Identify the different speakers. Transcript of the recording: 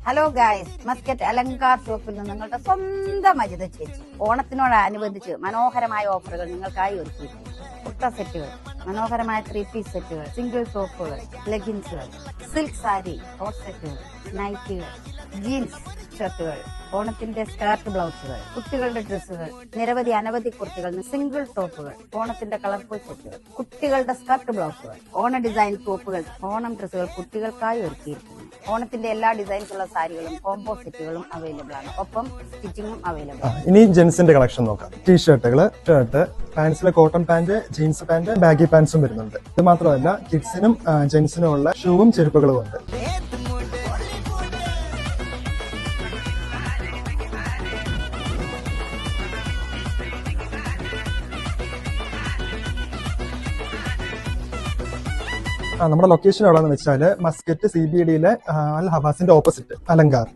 Speaker 1: Hello guys, Muscat Alankar ഷോപ്പിൽ നിന്ന് നിങ്ങളുടെ സ്വന്തം അജിത ചേച്ചി ഓണത്തിനോടനുബന്ധിച്ച് മനോഹരമായ ഓഫറുകൾ നിങ്ങൾക്കായി ഒരുക്കിയിട്ടുണ്ട്. കുർത്ത സെറ്റുകൾ, മനോഹരമായ 3 പീസ് സെറ്റുകൾ, സിംഗിൾ ടോപ്പുകൾ, ലെഗിൻസുകൾ, സിൽക്ക് സാരി, ഹോട്ട് സെറ്റുകൾ, നൈറ്റികൾ, ജീൻസ് ഷർട്ടുകൾ, ഓണത്തിന്റെ സ്കേർട്ട് ബ്ലൗസുകൾ, കുട്ടികളുടെ ഡ്രസ്സുകൾ, അനവധി കുർത്തികൾ, സിംഗിൾ ടോപ്പുകൾ, ഓണത്തിന്റെ കളർഫുൾ സെറ്റുകൾ, കുട്ടികളുടെ സ്കർട്ട് ബ്ലൗസുകൾ, ഓണ ഡിസൈൻ ടോപ്പുകൾ, ഓണം ഡ്രസ്സുകൾ കുട്ടികൾക്കായി ഒരുക്കിയിരിക്കുന്നു. ഓണത്തിന്റെ എല്ലാ ഡിസൈൻസുള്ള സാരികളും കോംബോ സെറ്റുകളും അവൈലബിൾ ആണ്. ഒപ്പം സ്റ്റിച്ചിങ്ങും അവൈലബിൾ ആണ്.
Speaker 2: ഇനി ജെൻസിന്റെ കളക്ഷൻ നോക്കാം. ടീഷർട്ടുകള്, ഷർട്ട്, പാന്റ്സിലെ cotton pant, jeans pant, baggy പാന്റ്സും വരുന്നുണ്ട്. ഇത് മാത്രമല്ല കിഡ്സിനും ജെൻസിനും ഉള്ള ഷൂവും ചെരുപ്പുകളും ഉണ്ട്. നമ്മുടെ ലൊക്കേഷൻ എവിടെയാണെന്ന് വെച്ചാൽ മസ്കറ്റ് CBDയിലെ അൽ ഹവാസിന്റെ ഓപ്പോസിറ്റ് അലങ്കാർ.